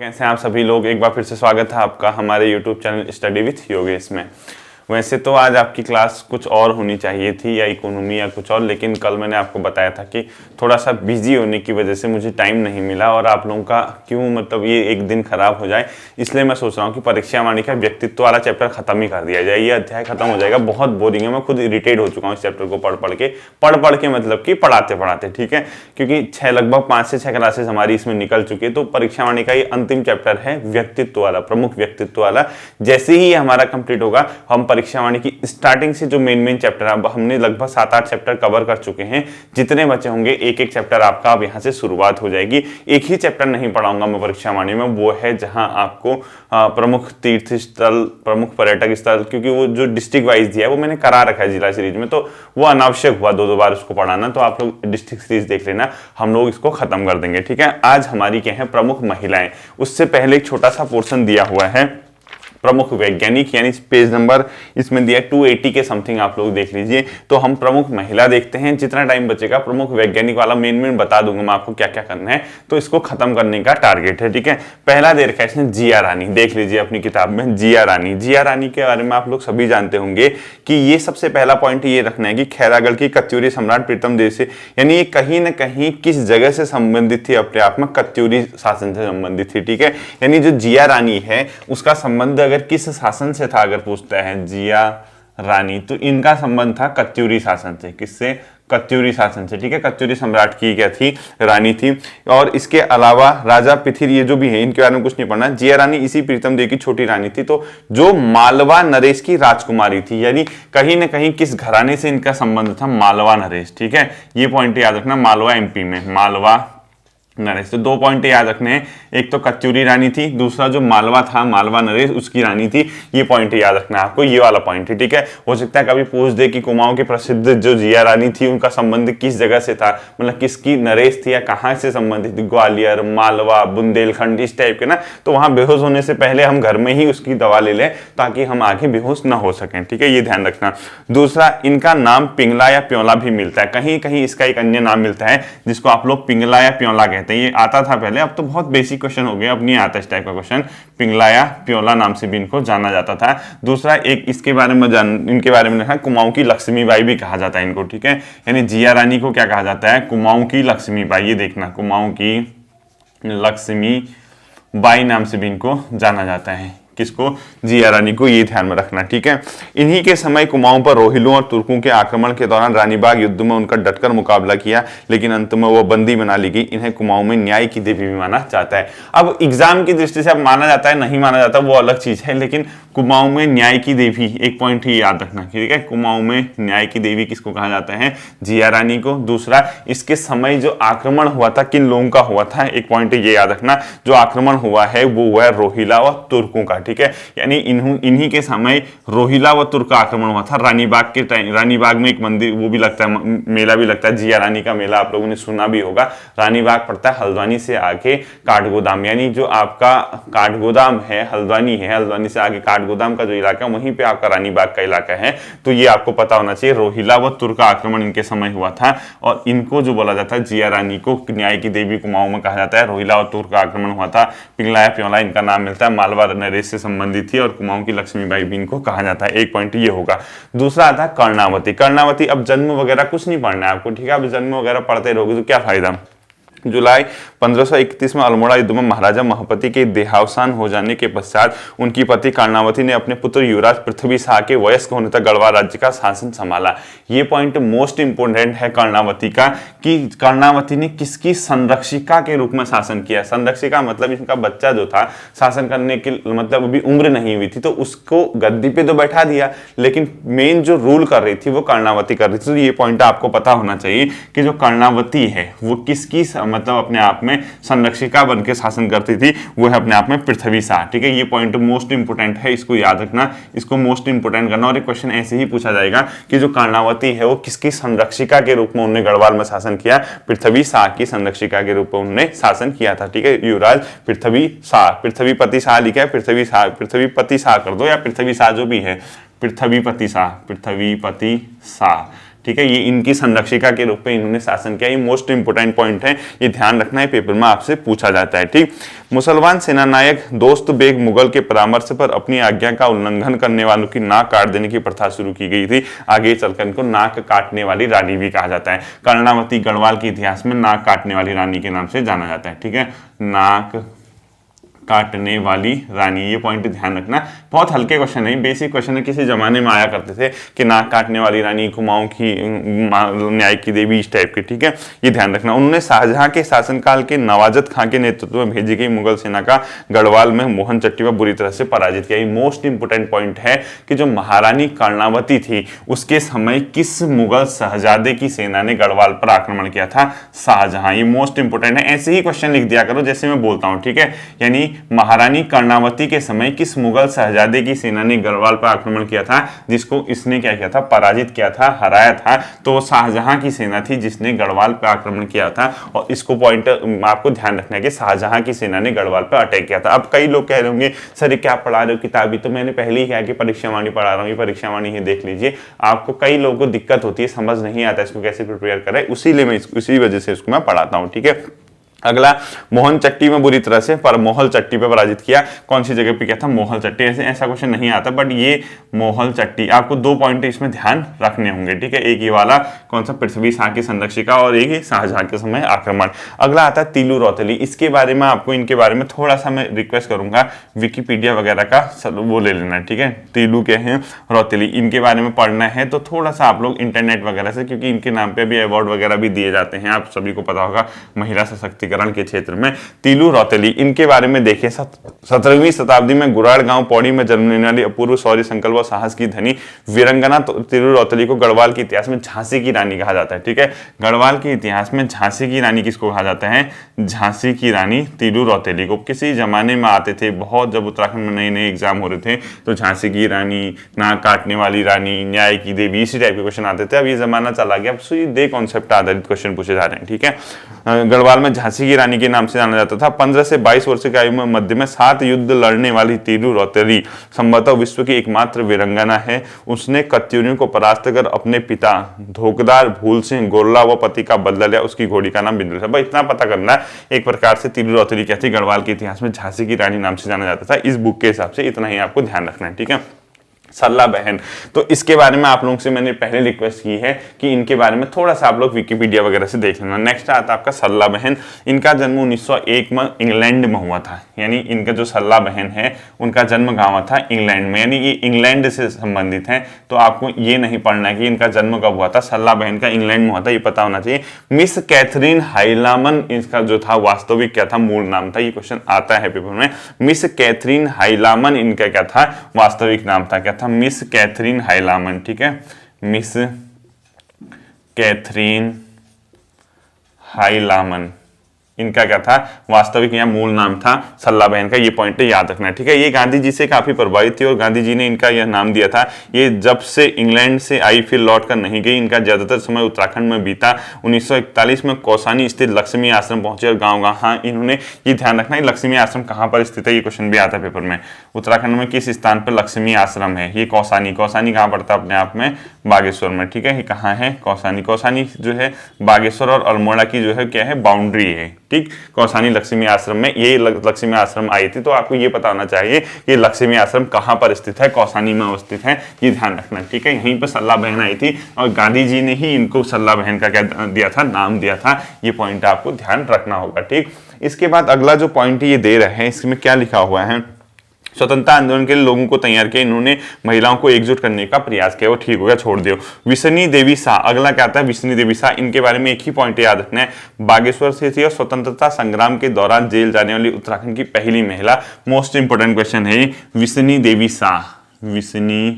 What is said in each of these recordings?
कैसे हैं आप सभी लोग। एक बार फिर से स्वागत है आपका हमारे YouTube channel study with Yogesh में। वैसे तो आज आपकी क्लास कुछ और होनी चाहिए थी, या इकोनॉमी या कुछ और, लेकिन कल मैंने आपको बताया था कि थोड़ा सा बिजी होने की वजह से मुझे टाइम नहीं मिला और आप लोगों का क्यों मतलब ये एक दिन खराब हो जाए, इसलिए मैं सोच रहा हूँ कि परीक्षा वाणी का व्यक्तित्व वाला चैप्टर खत्म ही कर दिया जाए। ये अध्याय खत्म हो जाएगा, बहुत बोरिंग है। मैं खुद इरिटेट हो चुका हूँ इस चैप्टर को पढ़ के मतलब कि पढ़ाते पढ़ाते, ठीक है, क्योंकि लगभग 5 से 6 क्लासेस हमारी इसमें निकल चुकी है। तो परीक्षा वाणी का ये अंतिम चैप्टर है व्यक्तित्व वाला, प्रमुख व्यक्तित्व वाला। जैसे ही हमारा कंप्लीट होगा, हम परीक्षा वाणी की स्टार्टिंग से जो मेन चैप्टर है, हमने लगभग 7-8 चैप्टर कवर कर चुके हैं। जितने बचे होंगे एक एक चैप्टर आपका अब यहाँ से शुरुआत हो जाएगी। एक ही चैप्टर नहीं पढ़ाऊंगा मैं परीक्षा वाणी में, वो है जहां आपको प्रमुख तीर्थ स्थल, प्रमुख पर्यटक स्थल, क्योंकि वो जो डिस्ट्रिक्ट वाइज दिया है वो मैंने करा रखा है जिला सीरीज में, तो वो अनावश्यक हुआ 2-2 बार उसको पढ़ाना। तो आप लोग डिस्ट्रिक्ट सीरीज देख लेना, हम लोग इसको खत्म कर देंगे, ठीक है। आज हमारी क्या है, प्रमुख महिलाएं। उससे पहले एक छोटा सा पोर्शन दिया हुआ है प्रमुख वैज्ञानिक, यानी पेज नंबर इसमें दिया 280 के समथिंग, आप लोग देख लीजिए। तो हम प्रमुख महिला देखते हैं। जितना टाइम बचेगा प्रमुख वैज्ञानिक वाला मेन बता दूंगा मैं आपको क्या क्या करना है, तो इसको खत्म करने का टारगेट है, ठीक है। पहला दे रखा है इसने जिया रानी, देख लीजिए अपनी किताब में जिया रानी। जिया रानी के बारे में आप लोग सभी जानते होंगे कि ये सबसे पहला पॉइंट ये रखना है कि खैरागढ़ की कत्यूरी सम्राट प्रीतम देव से, यानी ये कहीं ना कहीं किस जगह से संबंधित थी, अपने आप में कत्यूरी शासन से संबंधित थी, ठीक है। यानी जो जिया रानी है उसका संबंध अगर किस शासन से था, अगर पूछता है जिया रानी, तो इनका संबंध था कत्यूरी शासन से। किससे? कत्यूरी शासन से, ठीक है। कत्यूरी सम्राट की क्या थी? रानी थी। और इसके अलावा राजा पिथिर, ये जो भी है इनके बारे में कुछ नहीं पढ़ना। जिया रानी इसी प्रीतम देव की छोटी रानी थी, तो जो मालवा नरेश की राजकुमारी थी, यानी कहीं ना कहीं किस घराने से इनका संबंध था? मालवा नरेश, ठीक है। ये पॉइंट याद रखना, मालवा एमपी में मालवा नरेश। तो 2 पॉइंट याद रखने हैं, एक तो कत्यूरी रानी थी, दूसरा जो मालवा था, मालवा नरेश उसकी रानी थी। ये पॉइंट याद रखना है आपको, ये वाला पॉइंट है, ठीक है। हो सकता है कभी पूछ दे कि कुमाऊं की प्रसिद्ध जो जिया रानी थी उनका संबंध किस जगह से था, मतलब किसकी नरेश थी या कहाँ से संबंधित थी, ग्वालियर, मालवा, बुंदेलखंड, इस टाइप के ना। तो वहां बेहोश होने से पहले हम घर में ही उसकी दवा ले लें ताकि हम आगे बेहोश ना हो सकें, ठीक है, ये ध्यान रखना। दूसरा, इनका नाम पिंगला या प्योला भी मिलता है, कहीं कहीं इसका एक अन्य नाम मिलता है जिसको आप लोग पिंगला या प्योला कहते हैं। ये आता था पहले, अब तो बहुत बेसिक क्वेश्चन हो गया, अब नहीं आता इस टाइप का क्वेश्चन। पिंगला या प्योला नाम से भी इनको जाना जाता था। दूसरा, एक इसके बारे में इनके बारे में लिखा है, कुमाऊं की लक्ष्मीबाई भी कहा जाता है इनको, ठीक है। यानी जिया रानी को क्या कहा जाता है? कुमाऊं की लक्ष्मीबाई। ये देखना, कुमाऊं की लक्ष्मीबाई नाम से भी इनको जाना जाता है। किसको? जिया रानी को, ये ध्यान में रखना, ठीक है। इन्हीं के समय कुमाऊं पर रोहिलों और तुर्कों के आक्रमण के दौरान रानीबाग युद्ध में उनका डटकर मुकाबला किया, लेकिन अंत में वो बंदी बना ली गई। इन्हें कुमाऊं में न्याय की देवी भी माना जाता है। अब एग्जाम की दृष्टि से अब माना जाता है नहीं माना जाता वो अलग चीज है, लेकिन कुमाऊं में न्याय की देवी, एक पॉइंट ही याद रखना, ठीक है। कुमाऊं में न्याय की देवी किसको कहा जाता है? जिया रानी को। दूसरा, इसके समय जो आक्रमण हुआ था किन लोगों का हुआ था? एक पॉइंट ये याद रखना, जो आक्रमण हुआ है वो हुआ है रोहिला व तुर्कों का, ठीक है। यानी इन्हीं के समय रोहिला व तुर्क का आक्रमण हुआ था। रानीबाग के टाइम, रानीबाग में एक मंदिर वो भी लगता है, मेला भी लगता है, जिया रानी का मेला, आप लोगों ने सुना भी होगा। रानीबाग पड़ता है हल्द्वानी से आगे काठगोदाम, यानी जो आपका काठगोदाम है हल्द्वानी है, हल्द्वानी से आगे काठगोदाम का जो इलाका है वहीं पे आपका रानीबाग का इलाका है। तो ये आपको पता होना चाहिए। रोहिला व तुर्क का आक्रमण इनके समय हुआ था, और इनको जो बोला जाता है जिया रानी को न्याय की देवी कुमाऊं में कहा जाता है। रोहिला और तुर्क का आक्रमण हुआ था, पिंगला या प्योला इनका नाम मिलता है, मालवा नरेश से संबंधित थी, और कुमाऊं की लक्ष्मीबाई भी इनको कहा जाता है। एक पॉइंट ये होगा। दूसरा आता है कर्णावती। कर्णावती, अब जन्म वगैरह कुछ नहीं पढ़ना है आपको, ठीक है। अब जन्म वगैरह पढ़ते रहोगे तो क्या फायदा। जुलाई 1531 में अल्मोड़ा युद्ध में महाराजा महपति के देहावसान हो जाने के पश्चात उनकी पति कर्णावती ने अपने पुत्र युवराज पृथ्वी शाह के वयस्क होने तक गढ़वाल राज्य का शासन संभाला। ये पॉइंट मोस्ट इंपोर्टेंट है कर्णावती का, कि कर्णावती ने किसकी संरक्षिका के रूप में शासन किया। संरक्षिका मतलब इनका बच्चा जो था, शासन करने की मतलब अभी उम्र नहीं हुई थी, तो उसको गद्दी पे तो बैठा दिया, लेकिन मेन जो रूल कर रही थी वो कर्णावती कर रही थी। तो ये पॉइंट आपको पता होना चाहिए कि जो कर्णावती है वो किसकी मतलब अपने आप में संरक्षिका बन के शासन करती थी, वो है अपने आप में पृथ्वी शाह, ठीक है। ये पॉइंट मोस्ट इंपोर्टेंट है, इसको याद रखना, इसको मोस्ट इंपोर्टेंट करना। और एक क्वेश्चन ऐसे ही पूछा जाएगा कि जो कर्णावती है वो किसकी संरक्षिका के रूप में उन्होंने गढ़वाल में शासन किया? पृथ्वी शाह की संरक्षिका के रूप में उन्होंने शासन किया था, ठीक है। युवराज पृथ्वी शाह, पृथ्वीपति शाह लिखा है, पृथ्वी शाह, पृथ्वीपति शाह कर दो, या पृथ्वी शाह जो भी है, पृथ्वीपति शाह, पृथ्वीपति शाह, ठीक है, ये इनकी संरक्षिका के रूप में इन्होंने शासन किया। ये मोस्ट इंपोर्टेंट पॉइंट है, ये ध्यान रखना है, पेपर में आपसे पूछा जाता है। ठीक, मुसलमान सेनानायक दोस्त बेग मुगल के परामर्श पर अपनी आज्ञा का उल्लंघन करने वालों की नाक काट देने की प्रथा शुरू की गई थी। आगे चलकर इनको नाक काटने वाली रानी भी कहा जाता है। कर्णावती गढ़वाल के इतिहास में नाक काटने वाली रानी के नाम से जाना जाता है। ठीक है, नाक काटने वाली रानी, ये पॉइंट ध्यान रखना। बहुत हल्के क्वेश्चन है, बेसिक क्वेश्चन है, किसी जमाने में आया करते थे कि नाक काटने वाली रानी, कुमाऊं की न्याय की देवी, इस टाइप के। ठीक है, ये ध्यान रखना। उन्होंने शाहजहां के शासनकाल के नवाजत खां के नेतृत्व में भेजी गई मुगल सेना का गढ़वाल में मोहन चट्टी पर बुरी तरह से पराजित किया। ये मोस्ट इंपोर्टेंट पॉइंट है कि जो महारानी कर्णावती थी उसके समय किस मुगल शहजादे की सेना ने गढ़वाल पर आक्रमण किया था? शाहजहां। ये मोस्ट इंपोर्टेंट है, ऐसे ही क्वेश्चन लिख दिया करो जैसे मैं बोलता हूं। ठीक है, यानी महारानी कर्णावती के समय किस मुगल शहजादे की सेना ने गढ़वाल पर आक्रमण किया था, जिसको इसने क्या किया था? पराजित किया था, हराया था। तो शाहजहां की सेना थी जिसने गढ़वाल पर आक्रमण किया था। और इसको पॉइंट आपको ध्यान रखना है कि शाहजहां की सेना ने गढ़वाल पर अटैक किया था। अब कई लोग कह रहे होंगे सर क्या पढ़ा रहे हो किताबी, तो मैंने पहले ही कहा कि परीक्षावाणी पढ़ा रहा हूँ, ये परीक्षावाणी ही देख लीजिए। आपको कई लोगों को दिक्कत होती है, समझ नहीं आता इसको कैसे प्रिपेयर करें, उसी वजह से इसको मैं पढ़ाता हूँ। ठीक है, अगला, मोहन चट्टी में बुरी तरह से पर मोहल चट्टी पे पराजित किया। कौन सी जगह पे किया था? मोहल चट्टी। ऐसा क्वेश्चन नहीं आता, बट ये मोहल चट्टी, आपको 2 पॉइंट इसमें ध्यान रखने होंगे। ठीक है, एक ये वाला कौन सा, पृथ्वी शाह की संरक्षिका, और एक ही शाहजहां के समय आक्रमण। अगला आता है तीलू रौतेली। इसके बारे में आपको, इनके बारे में थोड़ा सा मैं रिक्वेस्ट करूंगा, विकिपीडिया वगैरह का वो ले लेना। ठीक है, तीलू के हैं रौतेली, इनके बारे में पढ़ना है तो थोड़ा सा आप लोग इंटरनेट वगैरह से, क्योंकि इनके नाम पे भी अवार्ड वगैरह भी दिए जाते हैं, आप सभी को पता होगा, महिला सशक्तिकरण के क्षेत्र में। तीलू रौतेली, इनके बारे में देखें, 17वीं शताब्दी में गुराड़ गांव पौड़ी में जन्म लेने वाली अपूर्व शौर्य संकल्प और साहस की धनी वीरंगना तीलू रौतेली को गढ़वाल के इतिहास में झांसी की रानी कहा जाता है। ठीक है, गढ़वाल के इतिहास में झांसी की रानी किसको कहा जाता है? झांसी की रानी तीलू रौतेली को। किसी जमाने में आते थे बहुत, जब उत्तराखंड में नए नए एग्जाम हो रहे थे तो झांसी की रानी, नाक काटने वाली रानी, न्याय की देवी, इसी टाइप के क्वेश्चन आते थे। अब ये जमाना चला गया, अब सीधे कॉन्सेप्ट आधारित क्वेश्चन पूछे जा रहे हैं। ठीक है, गढ़वाल में झांसी की रानी के नाम से जाना जाता था। 15 से 22 वर्ष की आयु में मध्य में 7 युद्ध लड़ने वाली तीलू रौतेली संभवतः विश्व की एकमात्र वीरंगना है। उसने कत्यूरियों को परास्त कर अपने पिता धोकदार भूल सिंह गोरला व पति का बदला लिया। उसकी घोड़ी का नाम बिंदु था। भाई इतना पता करना है, एक प्रकार से तीलू रौतेली क्या थी? गढ़वाल के इतिहास में झांसी की रानी नाम से जाना जाता था। इस बुक के हिसाब से इतना ही आपको ध्यान रखना है। ठीक है, सल्ला बहन, तो इसके बारे में आप लोगों से मैंने पहले रिक्वेस्ट की है कि इनके बारे में थोड़ा सा आप लोग विकिपीडिया वगैरह से देख लेना। नेक्स्ट आता है आपका सल्ला बहन। इनका जन्म 1901 में इंग्लैंड में हुआ था, यानी इनका जो सल्ला बहन है उनका जन्म गांव था इंग्लैंड में, यानी ये इंग्लैंड से संबंधित है। तो आपको ये नहीं पढ़ना है कि इनका जन्म कब हुआ था। सल्ला बहन का इंग्लैंड में हुआ था, ये पता होना चाहिए। मिस कैथरीन हाइलामन इसका जो था वास्तविक क्या था, मूल नाम था। ये क्वेश्चन आता है पेपर में। मिस कैथरीन हाइलामन इनका क्या था? वास्तविक नाम था। क्या था? Miss Catherine Heilman. ठीक है, मिस कैथरीन हाइलामन इनका क्या था? वास्तविक या मूल नाम था सल्ला बहन का। ये पॉइंट याद रखना है। ठीक है, ये गांधी जी से काफी प्रभावित थी और गांधी जी ने इनका यह नाम दिया था। ये जब से इंग्लैंड से आई फिर लौट कर नहीं गई। इनका ज्यादातर समय उत्तराखंड में बीता। 1941 में कौसानी स्थित लक्ष्मी आश्रम पहुंचे और गाँव हाँ इन्होंने, ये ध्यान रखना है लक्ष्मी आश्रम कहाँ पर स्थित है, ये क्वेश्चन भी आता है पेपर में। उत्तराखंड में किस स्थान पर लक्ष्मी आश्रम है? ये कौसानी। कौसानी कहाँ पड़ता है अपने आप में? बागेश्वर में। ठीक है, ये कहाँ है? कौसानी। कौसानी जो है बागेश्वर और अल्मोड़ा की जो है क्या है? बाउंड्री है। ठीक, कौसानी लक्ष्मी आश्रम में ये लक्ष्मी आश्रम आई थी। तो आपको ये पता होना चाहिए कि लक्ष्मी आश्रम कहाँ पर स्थित है? कौसानी में स्थित है, ये ध्यान रखना। ठीक है, यहीं पर सल्ला बहन आई थी और गांधी जी ने ही इनको सल्ला बहन का क्या दिया था? नाम दिया था। ये पॉइंट आपको ध्यान रखना होगा। ठीक, इसके बाद अगला जो पॉइंट ये दे रहे हैं इसमें क्या लिखा हुआ है? स्वतंत्रता आंदोलन के लिए लोगों को तैयार किया। इन्होंने महिलाओं को एकजुट करने का प्रयास किया। वो ठीक हो गया, छोड़ दियो। विष्णु देवी शाह, अगला क्या आता है? विष्णु देवी शाह। इनके बारे में एक ही पॉइंट याद रखना है, बागेश्वर से थी और स्वतंत्रता संग्राम के दौरान जेल जाने वाली उत्तराखंड की पहली महिला। मोस्ट इंपोर्टेंट क्वेश्चन है विष्णु देवी शाह। विष्णु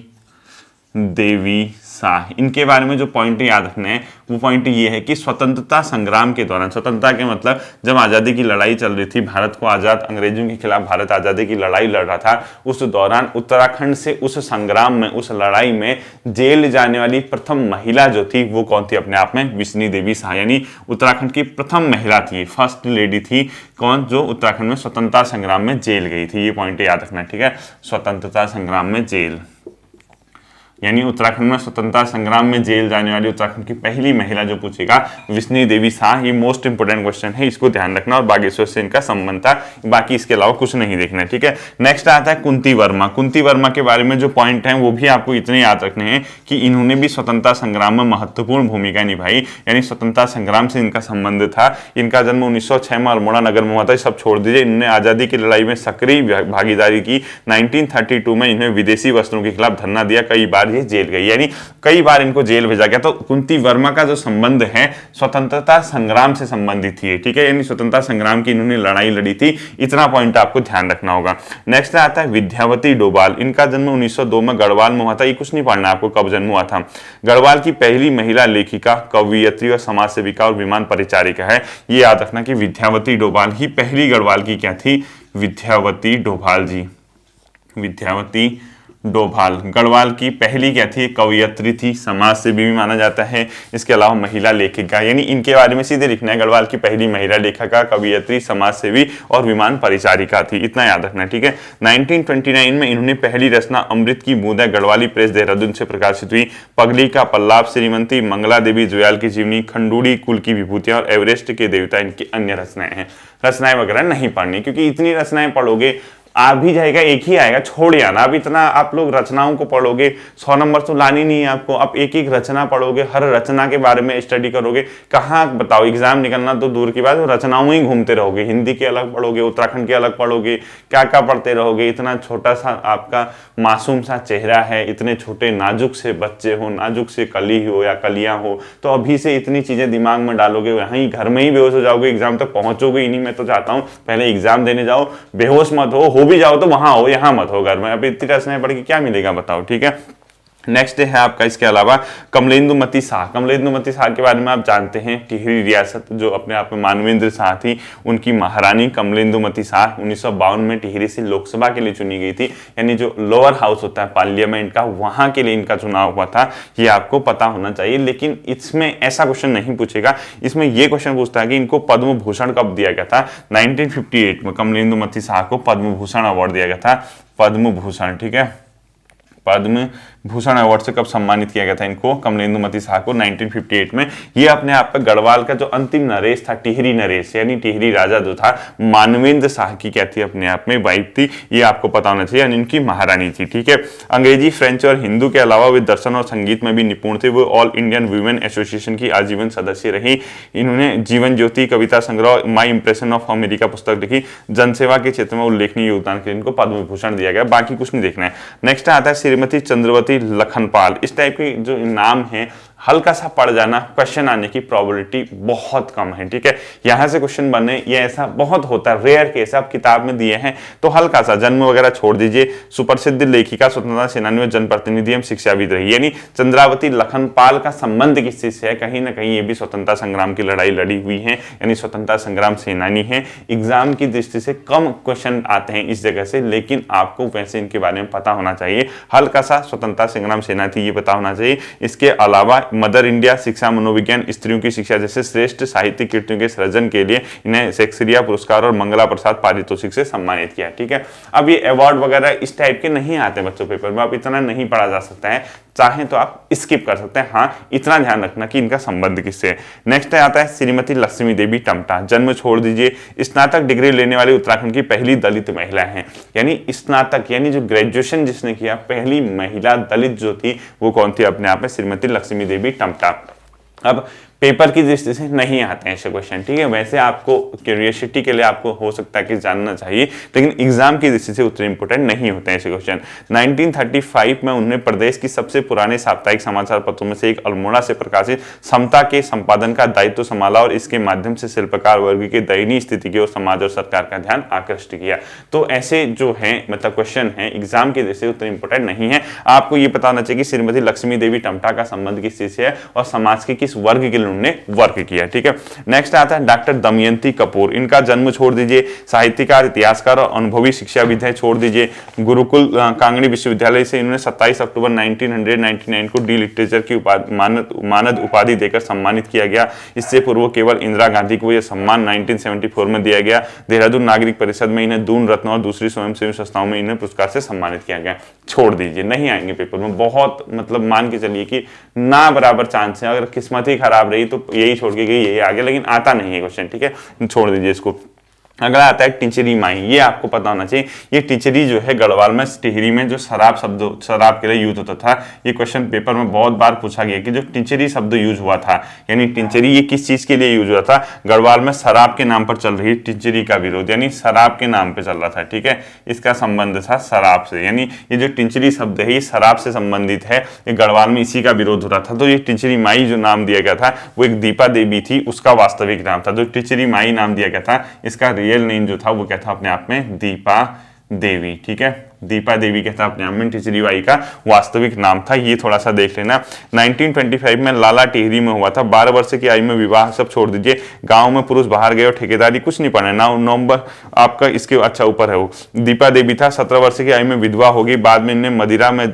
देवी शाह, इनके बारे में जो पॉइंट याद रखने हैं वो पॉइंट ये है कि स्वतंत्रता संग्राम के दौरान, स्वतंत्रता के मतलब जब आज़ादी की लड़ाई चल रही थी, भारत को आज़ाद, अंग्रेजों के खिलाफ भारत आज़ादी की लड़ाई लड़ रहा था, उस दौरान उत्तराखंड से उस संग्राम में, उस लड़ाई में जेल जाने वाली प्रथम महिला जो थी वो कौन थी? अपने आप में विष्णु देवी शाह, यानी उत्तराखंड की प्रथम महिला थी, फर्स्ट लेडी थी। कौन? जो उत्तराखंड में स्वतंत्रता संग्राम में जेल गई थी। ये पॉइंट याद रखना। ठीक है, स्वतंत्रता संग्राम में जेल। यानी उत्तराखंड में स्वतंत्रता संग्राम में जेल जाने वाली उत्तराखंड की पहली महिला जो पूछेगा विष्णु देवी शाह, ये मोस्ट इंपोर्टेंट क्वेश्चन है, इसको ध्यान रखना। और बागेश्वर से इनका संबंध था, बाकी इसके अलावा कुछ नहीं देखना है, ठीक है। नेक्स्ट आता है कुंती वर्मा। कुंती वर्मा के बारे में जो पॉइंट है वो भी आपको इतने याद रखने हैं कि इन्होंने भी स्वतंत्रता संग्राम में महत्वपूर्ण भूमिका निभाई, यानी स्वतंत्रता संग्राम से इनका संबंध था। इनका जन्म 1906 में अल्मोड़ा नगर में हुआ था। सब छोड़ दीजिए, इन्होंने आजादी की लड़ाई में सक्रिय भागीदारी की। 1932 में इन्हें विदेशी वस्त्रों के खिलाफ धरना दिया, कई बार ये जेल गई, यानी कई बार इनको जेल भेजा गया। तो कुंती वर्मा का जो संबंध है स्वतंत्रता संग्राम से संबंधित थी, ठीक है, यानी स्वतंत्रता संग्राम की इन्होंने लड़ाई लड़ी थी, इतना पॉइंट आपको ध्यान रखना होगा। नेक्स्ट आता है विद्यावती डोभाल। इनका जन्म 1902 में गढ़वाल में हुआ था। ये कुछ नहीं पढ़ना आपको कब जन्म हुआ था। गढ़वाल की पहली महिला लेखिका, कवयित्री और समाज सेविका और विमान परिचारिका है। ये याद रखना कि विद्यावती डोभाल ही पहली गढ़वाल की क्या थी, विद्यावती डोभाल जी, विद्यावती डोभाल गढ़वाल की पहली क्या थी, कवयित्री थी, समाज सेवी भी माना जाता है। इसके अलावा महिला लेखिका, यानी इनके बारे में सीधे लिखना है, गढ़वाल की पहली महिला लेखिका, कवयित्री, समाज सेवी और विमान परिचारिका थी, इतना याद रखना है, ठीक है। 1929 में इन्होंने पहली रचना अमृत की बूंदें गढ़वाली प्रेस देहरादून से प्रकाशित हुई। पगली का पल्लाव, श्रीमंती, मंगला देवी जुयाल की जीवनी, खंडूड़ी कुल की विभूतियां और एवरेस्ट के देवता इनकी अन्य रचनाएं हैं। रचनाएं वगैरह नहीं पढ़नी, क्योंकि इतनी रचनाएं पढ़ोगे आ भी जाएगा, एक ही आएगा, छोड़ आना। अब इतना आप लोग रचनाओं को पढ़ोगे, 100 नंबर तो लानी नहीं है आपको। अब एक एक रचना पढ़ोगे, हर रचना के बारे में स्टडी करोगे, कहाँ बताओ एग्जाम निकलना तो दूर की बात, रचनाओं ही घूमते रहोगे। हिंदी के अलग पढ़ोगे, उत्तराखंड के अलग पढ़ोगे, क्या क्या पढ़ते रहोगे। इतना छोटा सा आपका मासूम सा चेहरा है, इतने छोटे नाजुक से बच्चे हो, नाजुक से कली हो या कलियां हो, तो अभी से इतनी चीजें दिमाग में डालोगे, वहीं घर में ही बेहोश हो जाओगे, एग्जाम तक पहुंचोगे ही नहीं। मैं तो चाहता हूँ पहले एग्जाम देने जाओ, बेहोश मत हो भी जाओ तो वहां हो, यहां मत हो घर में। अब इतनी रचनाएं पढ़ के क्या मिलेगा बताओ, ठीक है। नेक्स्ट है आपका इसके अलावा कमलेंदुमती शाह। कमलेंदुमती शाह के बारे में आप जानते हैं, टिहरी रियासत जो अपने आप में मानवेंद्र शाह थी, उनकी महारानी कमलेंदुमती शाह 1952 में टिहरी से लोकसभा के लिए चुनी गई थी, यानी जो लोअर हाउस होता है पार्लियामेंट का, वहां के लिए इनका चुनाव हुआ था। ये आपको पता होना चाहिए, लेकिन इसमें ऐसा क्वेश्चन नहीं पूछेगा। इसमें यह क्वेश्चन पूछता है कि इनको पद्म भूषण कब दिया गया था। 1958 में कमलेंदुमती शाह को पद्म भूषण अवार्ड दिया गया था, पद्म भूषण, ठीक है। पद्म भूषण अवार्ड से कब सम्मानित किया गया था इनको, कमलेंदुमती शाह को 1958 में। ये अपने आप में गढ़वाल का जो अंतिम नरेश था, टिहरी नरेश, यानी टिहरी राजा जो था, मानवेंद्र शाह की क्या थी, अपने आप में वाइफ थी, ये आपको पता होना चाहिए, यानी इनकी महारानी थी, ठीक है। अंग्रेजी, फ्रेंच और हिंदू के अलावा वे दर्शन और संगीत में भी निपुण थे। वो ऑल इंडियन वुमेन एसोसिएशन की आजीवन सदस्य रही। इन्होंने जीवन ज्योति, कविता संग्रह, माई इंप्रेशन ऑफ अमेरिका पुस्तक लिखी। जनसेवा के क्षेत्र में उल्लेखनीय योगदान के लिए इनको पद्म भूषण दिया गया। बाकी कुछ नहीं देखना है। नेक्स्ट आता है श्रीमती चंद्रवती लखनपाल। इस टाइप के जो नाम है, हल्का सा पढ़ जाना, क्वेश्चन आने की प्रोबेबिलिटी बहुत कम है, ठीक है। यहां से क्वेश्चन बने ये ऐसा बहुत होता है, रेयर केस है। आप किताब में दिए हैं तो हल्का सा जन्म वगैरह छोड़ दीजिए। सुप्रसिद्ध लेखिका, स्वतंत्रता सेनानी और जनप्रतिनिधि एवं शिक्षाविद रही, यानी चंद्रावती लखनपाल का संबंध किस चीज से है, कहीं ना कहीं ये भी स्वतंत्रता संग्राम की लड़ाई लड़ी हुई है, यानी स्वतंत्रता संग्राम सेनानी है। एग्जाम की दृष्टि से कम क्वेश्चन आते हैं इस जगह से, लेकिन आपको वैसे इनके बारे में पता होना चाहिए। हल्का सा स्वतंत्रता संग्राम सेना थी, ये पता होना चाहिए। इसके अलावा मदर इंडिया, शिक्षा, मनोविज्ञान, स्त्रियों की शिक्षा जैसे श्रेष्ठ साहित्यिक कृतियों के सृजन के लिए इन्हें शेक्सपियर पुरस्कार और मंगला प्रसाद पारितोषिक से सम्मानित किया, ठीक है। अब ये अवार्ड वगैरह इस टाइप के नहीं आते बच्चों पेपर में, आप इतना नहीं पढ़ा जा सकता है, चाहे तो आप स्किप कर सकते हैं। हाँ, इतना ध्यान रखना कि इनका संबंध किससे है। नेक्स्ट आता है श्रीमती लक्ष्मी देवी टमटा। जन्म छोड़ दीजिए। स्नातक डिग्री लेने वाली उत्तराखंड की पहली दलित महिला है, यानी स्नातक यानी जो ग्रेजुएशन जिसने किया, पहली महिला दलित जो थी वो कौन थी, अपने आप में श्रीमती लक्ष्मी देवी टमटा। अब पेपर की दृष्टि से नहीं आते हैं ऐसे क्वेश्चन, ठीक है। वैसे आपको क्यूरियोसिटी के लिए आपको हो सकता है कि जानना चाहिए, लेकिन एग्जाम की दृष्टि से उतने इंपोर्टेंट नहीं होते हैं ऐसे क्वेश्चन। 1935 में उन्होंने प्रदेश की सबसे पुराने साप्ताहिक समाचार पत्रों में से एक अल्मोड़ा से प्रकाशित समता के संपादन का दायित्व संभाला और इसके माध्यम से शिल्पकार वर्ग की दयनीय स्थिति की ओर समाज और सरकार का ध्यान आकृष्ट किया। तो ऐसे जो है मतलब क्वेश्चन है एग्जाम की दृष्टि से उतने इंपोर्टेंट नहीं है। आपको ये पता होना चाहिए कि श्रीमती लक्ष्मी देवी टमटा का संबंध किस चीज से है और समाज के किस वर्ग के लिए उन्होंने वर्क किया। ठीक है, नेक्स्ट आता है डॉक्टर दमयंती कपूर। इनका जन्म छोड़ दीजिए, साहित्यकार, इतिहासकार और अनुभवी शिक्षाविद है, छोड़ दीजिए। गुरुकुल कांगड़ी विश्वविद्यालय से इन्होंने 27 अक्टूबर 1999 को डी लिटरेचर की मानद उपाधि देकर सम्मानित किया गया। इससे पूर्व केवल इंदिरा गांधी को यह सम्मान 1974 में दिया गया। देहरादून नागरिक परिषद में इन्हें दून रत्न और दूसरी स्वयंसेवी संस्थाओं में इन्हें पुरस्कार से सम्मानित किया गया। छोड़ दीजिए, नहीं आएंगे पेपर में। बहुत मतलब मान के चलिए कि ना बराबर चांस है, अगर किस्मत ही खराब रही तो यही छोड़ के गई, यही आगे, लेकिन आता नहीं है क्वेश्चन। ठीक है, छोड़ दीजिए इसको। अगला आता है टिचरी माई। ये आपको पता होना चाहिए। ये टिचरी जो है गढ़वाल में, टिहरी में जो शराब के लिए यूज होता था। ये क्वेश्चन पेपर में बहुत बार पूछा गया कि जो टिचरी शब्द यूज हुआ था, यानी टिचरी ये किस चीज के लिए यूज हुआ था? गढ़वाल में शराब के नाम पर चल रही टिचरी का विरोध, यानी शराब के नाम पर चल रहा था। ठीक है, इसका संबंध था शराब से, यानी ये जो टिचरी शब्द है ये शराब से संबंधित है। ये गढ़वाल में इसी का विरोध हो रहा था। तो ये टिचरी माई जो नाम दिया गया था वो एक दीपा देवी थी, उसका वास्तविक नाम था। तो टिचरी माई नाम दिया गया था, इसका रियल नेम जो था वो क्या था अपने आप में? दीपा देवी। ठीक है, दीपा देवी कहता अपने आप में टिचरी बाई का वास्तविक नाम था। ये थोड़ा सा देख लेना। 1925 में लाला टिहरी में हुआ था। 12 वर्ष की आयु में विवाह, सब छोड़ दीजिए। गांव में पुरुष बाहर गए और ठेकेदारी, कुछ नहीं पढ़ना। नवंबर आपका इसके अच्छा ऊपर है वो। दीपा देवी था, 17 वर्ष की आयु में विधवा होगी। बाद में इन्हें मदिरा में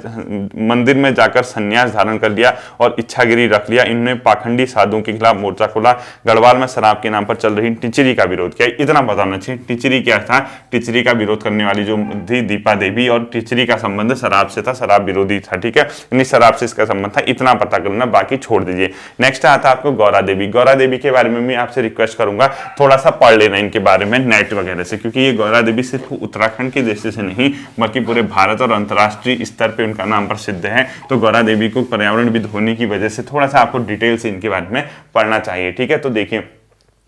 मंदिर में जाकर संन्यास धारण कर लिया और इच्छागिरी रख लिया। इन्होंने पाखंडी साधुओं के खिलाफ मोर्चा खोला। गढ़वाल में शराब के नाम पर चल रही टिचरी का विरोध किया। इतना पता होना चाहिए टिचरी क्या था। टिचरी का विरोध करने वाली जो थी दीपा देवी, और टिचरी का संबंध शराब से था, शराब विरोधी था। ठीक है, यानी शराब से इसका संबंध था। इतना पता करना, बाकी छोड़ दीजिए। नेक्स्ट आता है आपको गौरा देवी। गौरा देवी के बारे में भी आपसे रिक्वेस्ट करूंगा थोड़ा सा पढ़ लेना इनके बारे में नेट वगैरह से, क्योंकि ये गौरा देवी सिर्फ उत्तराखंड की दृष्टि से नहीं बल्कि पूरे भारत और अंतर्राष्ट्रीय स्तर पर उनका नाम प्रसिद्ध है। तो गौरा देवी को पर्यावरणविद होने की वजह से थोड़ा सा आपको डिटेल से इनके बारे में पढ़ना चाहिए। ठीक है, तो देखिए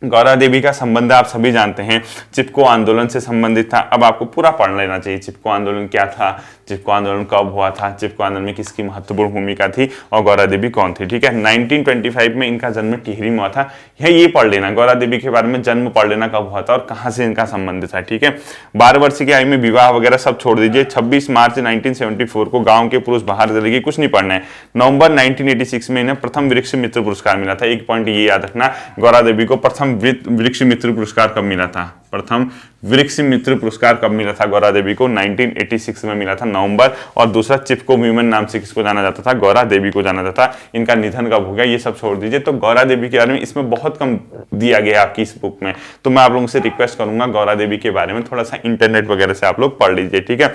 गौरा देवी का संबंध आप सभी जानते हैं, चिपको आंदोलन से संबंधित था। अब आपको पूरा पढ़ लेना चाहिए। चिपको आंदोलन क्या था, चिपको आंदोलन कब हुआ था, चिपको आंदोलन में किसकी महत्वपूर्ण भूमिका थी और गौरा देवी कौन थी। ठीक है, 1925 में इनका जन्म टिहरी में हुआ था। ये पढ़ लेना, गौरा देवी के बारे में जन्म पढ़ लेना, कब हुआ था और कहाँ से इनका संबंध था। ठीक है, 12 वर्ष की आयु में विवाह वगैरह सब छोड़ दीजिए। 26 मार्च 1974 को गाँव के पुरुष बाहर चले गए, कुछ नहीं पढ़ना है। नवंबर 1986 में इन्हें प्रथम वृक्ष मित्र पुरस्कार मिला था। एक पॉइंट ये याद रखना, गौरा देवी को प्रथम वृक्ष मित्र पुरस्कार कब मिला था? प्रथम वृक्ष मित्र पुरस्कार कब मिला था गौरा देवी को? 1986 में मिला था नवंबर। और दूसरा चिपको वीमेन नाम से किसको जाना जाता था? गौरा देवी को जाना जाता था। इनका निधन कब हो गया ये सब छोड़ दीजिए। तो गौरा देवी के बारे में इसमें बहुत कम दिया गया आपकी इस बुक में, तो मैं आप लोगों से रिक्वेस्ट करूंगा गौरा देवी के बारे में थोड़ा सा इंटरनेट वगैरह से आप लोग पढ़ लीजिए। ठीक है,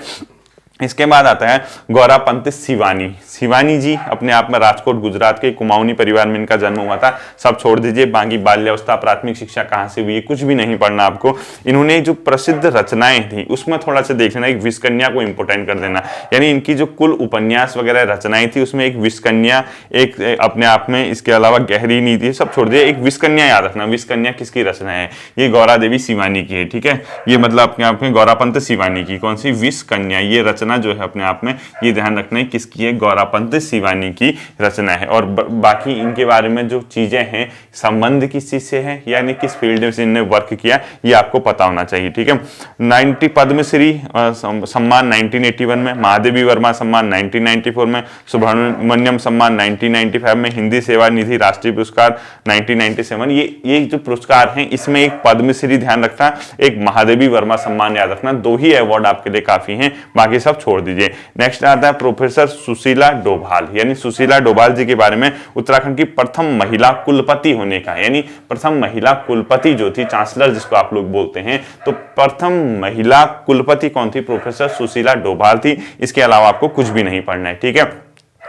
इसके बाद आता है गौरापंत सिवानी। सिवानी जी अपने आप में राजकोट गुजरात के कुमाऊनी परिवार में इनका जन्म हुआ था। सब छोड़ दीजिए। बाकी बाल्यावस्था, प्राथमिक शिक्षा कहाँ से हुई है कुछ भी नहीं पढ़ना आपको। इन्होंने जो प्रसिद्ध रचनाएं थी उसमें थोड़ा सा देख लेना, एक विषकन्या को इंपोर्टेंट कर देना। यानी इनकी जो कुल उपन्यास वगैरह रचनाएं थी उसमें एक विषकन्या एक अपने आप में, इसके अलावा गहरी नीति, सब छोड़ दिए। एक विषकन्या याद रखना। विषकन्या किसकी रचना है? ये गौरा देवी सिवानी की है। ठीक है, ये मतलब अपने आप में गौरापंत सिवानी की कौन सी विषकन्या, ये रचना जो है अपने आप में ये ध्यान रखना है किसकी है? गौरापंत सिवानी की रचना है। और बाकी इनके बारे में जो चीजें हैं, संबंध किस चीज से है, यानी किस फील्ड से इन्होंने वर्क किया, ये आपको पता होना चाहिए। ठीक है, 90 पद्मश्री सम्मान 1981 में, महादेवी वर्मा सम्मान 1994 में, सुब्रमण्यम सम्मान 1995 में, हिंदी सेवा निधि राष्ट्रीय पुरस्कार 1997। ये जो पुरस्कार हैं इसमें एक पद्मश्री ध्यान रखना, एक महादेवी वर्मा सम्मान याद रखना। 2 ही अवार्ड आपके लिए काफी हैं, बाकी सब छोड़ दीजिए। नेक्स्ट आता है प्रोफेसर सुशीला डोभाल। यानी सुशीला डोभाल जी के बारे में उत्तराखंड की प्रथम महिला कुलपति होने का, यानी प्रथम महिला कुलपति जो थी, चांसलर जिसको आप लोग बोलते हैं, तो प्रथम महिला कुलपति कौन थी? प्रोफेसर सुशीला डोभाल थी। इसके अलावा आपको कुछ भी नहीं पढ़ना है। ठीक है,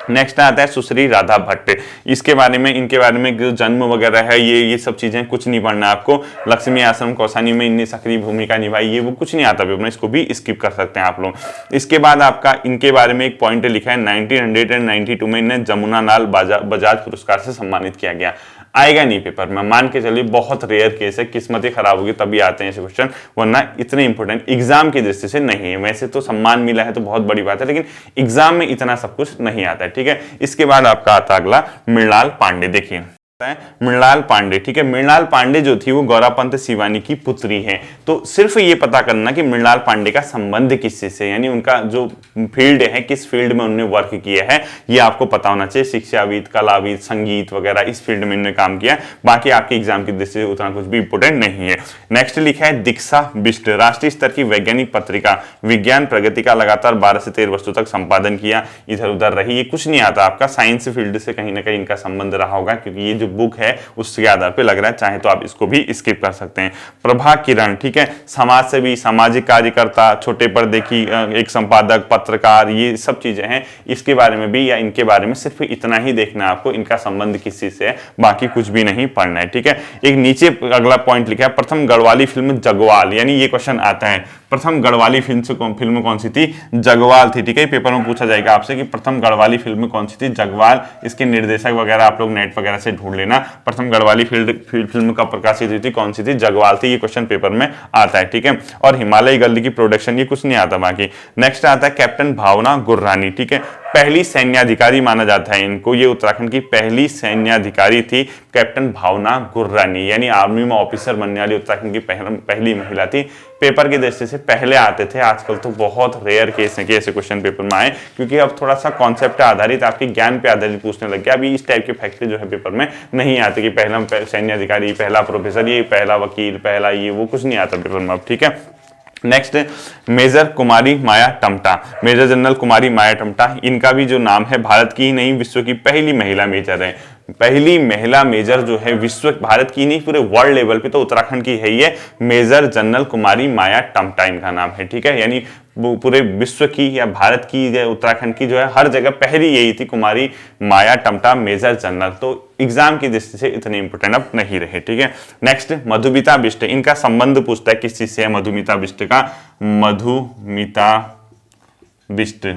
नेक्स्ट आता है सुश्री राधा भट्ट। इसके बारे में, इनके बारे में जो जन्म वगैरह है ये सब चीजें कुछ नहीं पढ़ना आपको। लक्ष्मी आश्रम कौसानी में इनने सक्रिय भूमिका निभाई, ये वो कुछ नहीं आता पेपर में, इसको भी स्किप कर सकते हैं आप लोग। इसके बाद आपका इनके बारे में एक पॉइंट लिखा है 1992 में इन्हें जमुना लाल बजाज पुरस्कार से सम्मानित किया गया। आएगा नहीं पेपर में, मान के चलिए बहुत रेयर केस है, किस्मत ही खराब होगी तभी आते हैं ऐसे क्वेश्चन, वरना इतने इंपॉर्टेंट एग्जाम की दृष्टि से नहीं है। वैसे तो सम्मान मिला है तो बहुत बड़ी बात है, लेकिन एग्जाम में इतना सब कुछ नहीं आता है। ठीक है, इसके बाद आपका आता अगला मृणाल पांडे। देखिए मृणाल पांडे। ठीक है, मृणाल पांडे जो थी वो गौरापंत शिवानी की पुत्री है। तो सिर्फ ये पता करना कि मृणाल पांडे का संबंध किससे से, यानी उनका जो फील्ड है, किस फील्ड में उन्होंने वर्क किया है, ये आपको पता होना चाहिए। शिक्षाविद, कलाविद, संगीत वगैरह इस फील्ड में उन्होंने काम किया। बाकी आपके एग्जाम की दृष्टि से उतना कुछ भी इंपोर्टेंट नहीं है। नेक्स्ट लिखा है दीक्षा बिष्ट, राष्ट्रीय स्तर की वैज्ञानिक पत्रिका विज्ञान प्रगति का लगातार 12 से 13 वर्षों तक संपादन किया, इधर उधर रही। ये कुछ नहीं आता आपका, साइंस फील्ड से कहीं ना कहीं इनका संबंध रहा होगा, क्योंकि ये जो बुक है उसके आधार पे लग रहा है। चाहे तो आप इसको भी स्किप कर सकते हैं। प्रभा किरण, ठीक है, समाज सेवी, सामाजिक कार्यकर्ता, छोटे पर्दे की एक संपादक, पत्रकार, ये सब चीजें हैं। इसके बारे में भी या इनके बारे में सिर्फ इतना ही देखना है आपको, इनका संबंध किस चीज से है, बाकी कुछ भी नहीं पढ़ना है। ठीक है, एक नीचे अगला पॉइंट लिखा है प्रथम गढ़वाली फिल्म जगवाल, यानी ये क्वेश्चन आता है प्रथम गढ़वाली फिल्म कौन सी थी, जगवाल थी। ठीक है, पेपर में पूछा जाएगा आपसे कि प्रथम गढ़वाली फिल्म कौन सी थी, जगवाल। इसके निर्देशक वगैरह आप लोग नेट वगैरह से ढूंढ लेना। प्रथम गढ़वाली फिल्म का प्रकाशित हुई थी, कौन सी थी, जगवाल थी। ये क्वेश्चन पेपर में आता है। ठीक है, और हिमालय गल्ली की प्रोडक्शन, ये कुछ नहीं आता बाकी। नेक्स्ट आता है कैप्टन भावना गुर्रानी। ठीक है, पहली सैन्याधिकारी माना जाता है इनको, ये उत्तराखंड की पहली सैन्याधिकारी थी कैप्टन भावना गुर्रानी, यानी आर्मी में ऑफिसर बनने वाली उत्तराखंड की पहली महिला थी। पेपर की दृष्टि से पहले आते थे, आजकल तो बहुत रेयर केस है कि ऐसे क्वेश्चन पेपर में आए, क्योंकि अब थोड़ा सा कॉन्सेप्ट आधारित, आपके ज्ञान पे आधारित पूछने लग गया। अभी इस टाइप के फैक्ट जो है पेपर में नहीं आते कि पहला सैन्य अधिकारी, पहला प्रोफेसर, ये पहला वकील, पहला ये वो कुछ नहीं आता पेपर में अब। ठीक है, नेक्स्ट मेजर कुमारी माया टम्टा, मेजर जनरल कुमारी माया टम्टा, इनका भी जो नाम है, भारत की ही नहीं विश्व की पहली महिला मेजर है। पहली महिला मेजर जो है विश्व, भारत की नहीं पूरे वर्ल्ड लेवल पे तो उत्तराखंड की है ये, मेजर जनरल कुमारी माया टम्टा इनका नाम है। ठीक है, यानी पूरे विश्व की या भारत की या उत्तराखंड की जो है हर जगह पहली यही थी, कुमारी माया टम्टा मेजर जनरल। तो एग्जाम की दृष्टि से इतने इंपोर्टेंट अब नहीं रहे। ठीक है, नेक्स्ट मधुमिता बिष्ट, इनका संबंध पूछता है किस चीज से है मधुमिता बिष्ट का, मधुमिता बिष्ट,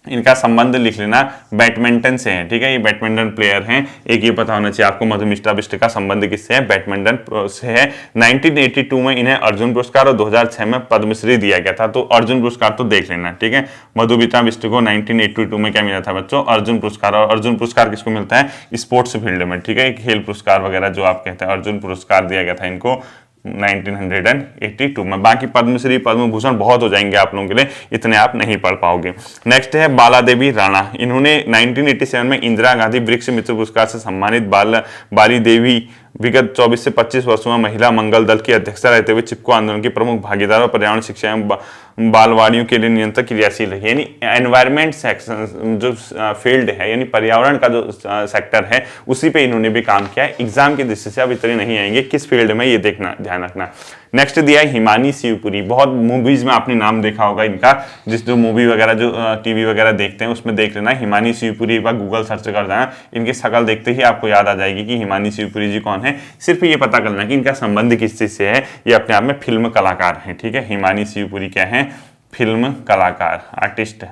इनका संबंध लिख लेना बैडमिंटन से है। ठीक है, ये बैडमिंटन प्लेयर हैं। एक ये पता होना चाहिए आपको मधुमिता बिष्ट का संबंध किससे है, बैडमिंटन से है। 1982 में इन्हें अर्जुन पुरस्कार और 2006 में पद्मश्री दिया गया था, तो अर्जुन पुरस्कार तो देख लेना। ठीक है, मधुमिता बिष्ट को 1982 में क्या मिला था बच्चों, अर्जुन पुरस्कार। और अर्जुन पुरस्कार किसको मिलता है, स्पोर्ट्स फील्ड में। ठीक है, खेल पुरस्कार वगैरह जो आप कहते हैं, अर्जुन पुरस्कार दिया गया था इनको 1982 में। बाकी पद्मश्री, पद्म भूषण बहुत हो जाएंगे आप लोगों के लिए, इतने आप नहीं पढ़ पाओगे। नेक्स्ट है बाला देवी राणा, इन्होंने 1987 में इंदिरा गांधी वृक्ष मित्र पुरस्कार से सम्मानित बाली देवी विगत 24 से 25 वर्षों में महिला मंगल दल की अध्यक्षता रहते हुए चिपको आंदोलन की प्रमुख भागीदार और पर्यावरण शिक्षा एवं बालवाड़ियों के लिए निरंतर क्रियाशील रही। यानी एनवायरमेंट सेक्शन जो फील्ड है, यानी पर्यावरण का जो सेक्टर है, उसी पे इन्होंने भी काम किया है। एग्जाम की दृष्टि से अब इतने नहीं आएंगे किस फील्ड में, ये देखना, ध्यान रखना। नेक्स्ट दिया है हिमानी शिवपुरी, बहुत मूवीज में आपने नाम देखा होगा इनका, जिस जो मूवी वगैरह जो टीवी वगैरह देखते हैं उसमें देख लेना। हिमानी शिवपुरी एक बार गूगल सर्च कर देना, इनकी शक्ल देखते ही आपको याद आ जाएगी कि हिमानी शिवपुरी जी कौन है। सिर्फ ये पता करना कि इनका संबंध किस चीज से है, ये अपने आप में फिल्म कलाकार हैं। ठीक है, हिमानी शिवपुरी क्या है, फिल्म कलाकार, आर्टिस्ट,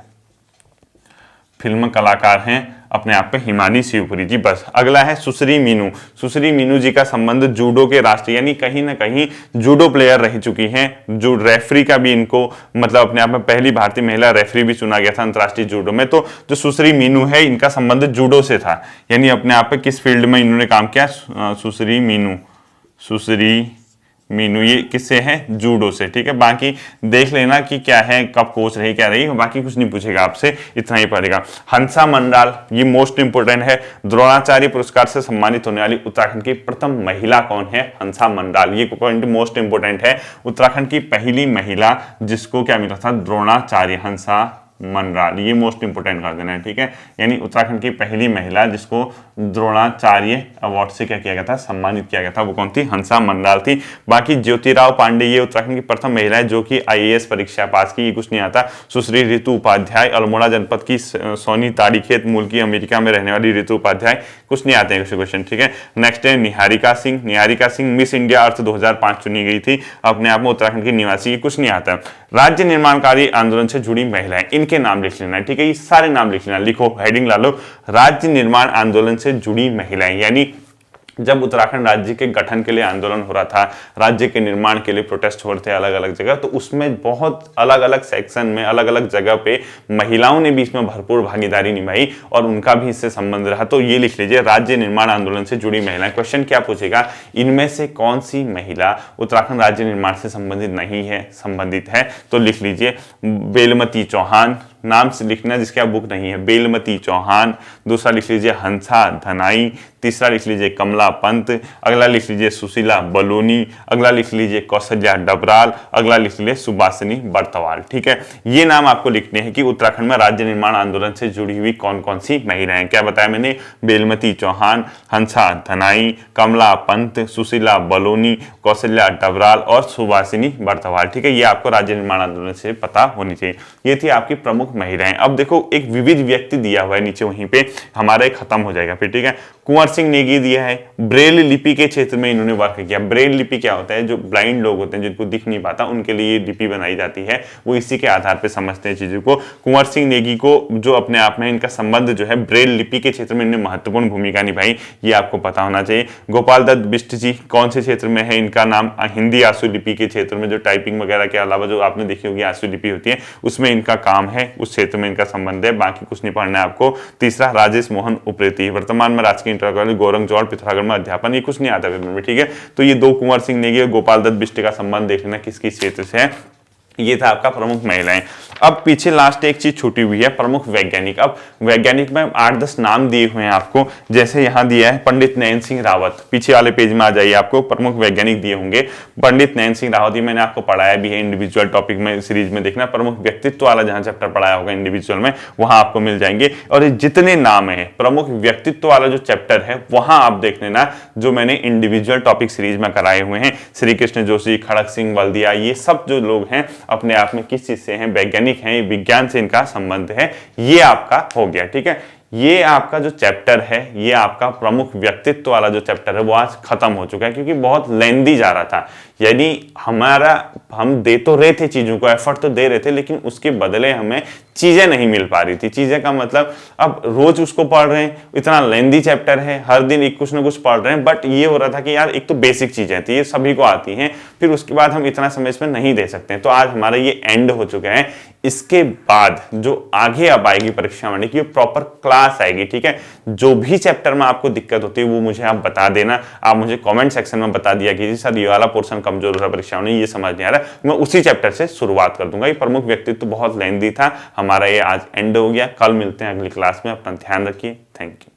फिल्म कलाकार हैं अपने आप पे हिमानी शिवपुरी जी। बस अगला है सुश्री मीनू, सुश्री मीनू जी का संबंध जूडो के राष्ट्रीय, यानी कहीं ना कहीं जूडो प्लेयर रह चुकी हैं। जो रेफरी का भी इनको मतलब अपने आप में पहली भारतीय महिला रेफरी भी चुना गया था अंतर्राष्ट्रीय जूडो में। तो जो सुश्री मीनू है, इनका संबंध जूडो से था, यानी अपने आप पे किस फील्ड में इन्होंने काम किया, सुश्री मीनू, सुश्री मीनू ये किससे है, जूडो से। ठीक है, बाकी देख लेना कि क्या है, कब कोच रही, क्या रही, बाकी कुछ नहीं पूछेगा आपसे, इतना ही पड़ेगा। हंसा मंडाल, ये मोस्ट इंपोर्टेंट है, द्रोणाचार्य पुरस्कार से सम्मानित होने वाली उत्तराखंड की प्रथम महिला कौन है, हंसा मंडाल। ये पॉइंट मोस्ट इंपोर्टेंट है, उत्तराखंड की पहली महिला जिसको क्या मिला था, द्रोणाचार्य, हंसा मंडाल, ये मोस्ट इंपोर्टेंट कर देना है। ठीक है, यानी उत्तराखंड की पहली महिला जिसको द्रोणाचार्य अवार्ड से क्या किया गया था, सम्मानित किया गया था, वो कौन थी, हंसा मंडाल थी। बाकी ज्योतिराव पांडे, ये उत्तराखंड की प्रथम महिला है जो कि IAS परीक्षा पास की, ये कुछ नहीं आता। सुश्री ऋतु उपाध्याय, अल्मोड़ा जनपद की सोनी ताड़ीखेत मूल की अमेरिका में रहने वाली ऋतु उपाध्याय, कुछ नहीं आते हैं क्वेश्चन। ठीक है, नेक्स्ट है निहारिका सिंह, निहारिका सिंह मिस इंडिया अर्थ 2005 चुनी गई थी, अपने आप में उत्तराखंड की निवासी, कुछ नहीं आता। राज्य निर्माणकारी आंदोलन से जुड़ी महिलाएं, इनके नाम लिख लेना है। ठीक है, ये सारे नाम लिख लेना, लिखो, हेडिंग ला लो, राज्य निर्माण आंदोलन से जुड़ी महिलाएं, यानी जब उत्तराखंड राज्य के गठन के लिए आंदोलन हो रहा था, राज्य के निर्माण के लिए प्रोटेस्ट हो रहे थे अलग अलग जगह, तो उसमें बहुत अलग अलग सेक्शन में अलग अलग जगह पे महिलाओं ने भी इसमें भरपूर भागीदारी निभाई और उनका भी इससे संबंध रहा। तो ये लिख लीजिए, राज्य निर्माण आंदोलन से जुड़ी महिलाएं। क्वेश्चन क्या पूछेगा, इनमें से कौन सी महिला उत्तराखंड राज्य निर्माण से संबंधित नहीं है, संबंधित है? तो लिख लीजिए बेलमती चौहान, नाम से लिखना जिसके आप बुक नहीं है, बेलमती चौहान। दूसरा लिख लीजिए हंसा धनाई। तीसरा लिख लीजिए कमला पंत। अगला लिख लीजिए सुशीला बलूनी। अगला लिख लीजिए कौशल्या डबराल। अगला लिख लीजिए सुभाषिनी बर्तवाल। ठीक है, ये नाम आपको लिखने हैं कि उत्तराखंड में राज्य निर्माण आंदोलन से जुड़ी हुई कौन कौन सी महिलाएं। क्या बताया मैंने, बेलमती चौहान, हंसा धनाई, कमला पंत, सुशीला बलूनी, कौशल्या डबराल और सुभाषिनी बर्तवाल। ठीक है, ये आपको राज्य निर्माण आंदोलन से पता होनी चाहिए। ये थी आपकी प्रमुख महिलाएं। अब देखो एक विविध व्यक्ति दिया हुआ है नीचे, वहीं पे हमारा खत्म हो जाएगा फिर। ठीक है, कुंवर सिंह नेगी दिया है, ब्रेल लिपि के क्षेत्र में इन्होंने वर्क किया। ब्रेल लिपि क्या होता है, जो ब्लाइंड लोग होते हैं जिनको दिख नहीं पाता उनके लिए ये लिपि बनाई जाती है, वो इसी के आधार पर समझते हैं चीजों को। कुंवर सिंह नेगी को जो अपने आप में इनका संबंध जो है ब्रेल लिपि के क्षेत्र में इन्होंने महत्वपूर्ण भूमिका निभाई, ये आपको पता होना चाहिए। गोपाल दत्त बिष्ट जी कौन से क्षेत्र में है, इनका नाम हिंदी आंसू लिपि के क्षेत्र में, जो टाइपिंग वगैरह के अलावा जो आपने देखी होगी आंसू लिपि होती है उसमें इनका काम है, उस क्षेत्र में इनका संबंध है, बाकी कुछ नहीं पढ़ना है आपको। तीसरा राजेश मोहन उप्रेती, वर्तमान में राजकीय इंटर कॉलेज गोरंगजौड़ पिथौरागढ़ में अध्यापन, ये कुछ नहीं आता पेपर में। ठीक है, तो ये दो कुंवर सिंह नेगी और गोपाल दत्त बिष्ट का संबंध देख लेना किस किस क्षेत्र से है। ये था आपका प्रमुख महिलाएं। अब पीछे लास्ट एक चीज छूटी हुई है, प्रमुख वैज्ञानिक। अब वैज्ञानिक में 8-10 नाम दिए हुए हैं आपको, जैसे यहां दिया है पंडित नयन सिंह रावत। पीछे वाले पेज में आ जाइए, आपको प्रमुख वैज्ञानिक दिए होंगे। पंडित नयन सिंह रावत, ये मैंने आपको पढ़ाया भी है इंडिविजुअल टॉपिक में, सीरीज में देखना। प्रमुख व्यक्तित्व वाला जहां चैप्टर पढ़ाया होगा इंडिविजुअल में, वहां आपको मिल जाएंगे। और जितने नाम है प्रमुख व्यक्तित्व वाला जो चैप्टर है वहां आप देख लेना, जो मैंने इंडिविजुअल टॉपिक सीरीज में कराए हुए हैं। श्री कृष्ण जोशी, खड़क सिंह बल्दिया, ये सब जो लोग हैं अपने आप में किस चीज से हैं, वैज्ञानिक हैं, विज्ञान से इनका संबंध है, ये आपका हो गया। ठीक है, ये आपका जो चैप्टर है, ये आपका प्रमुख व्यक्तित्व वाला जो चैप्टर है वो आज खत्म हो चुका है, क्योंकि बहुत लेंदी जा रहा था। यानी हम दे तो रहे थे चीजों को, एफर्ट तो दे रहे थे, लेकिन उसके बदले हमें चीजें नहीं मिल पा रही थी। चीजें का मतलब अब रोज उसको पढ़ रहे हैं, इतना लेंदी चैप्टर है, हर दिन एक कुछ ना कुछ पढ़ रहे हैं, बट ये हो रहा था कि यार एक तो बेसिक चीजें थी, ये सभी को आती हैं, फिर उसके बाद हम इतना समय इसमें नहीं दे सकते। तो आज हमारा ये एंड हो चुका है। इसके बाद जो आगे अब आएगी परीक्षा में की प्रॉपर क्लास आएगी। ठीक है, जो भी चैप्टर में आपको दिक्कत होती है वो मुझे आप बता देना, आप मुझे कमेंट सेक्शन में बता दिया कि सर ये वाला पोर्शन कमजोर हो रहा है परीक्षा में, ये समझ नहीं आ रहा, मैं उसी चैप्टर से शुरुआत कर दूंगा। ये प्रमुख व्यक्तित्व बहुत लेंदी था, हमारा ये आज एंड हो गया। कल मिलते हैं अगली क्लास में, अपना ध्यान रखिए। Thank you.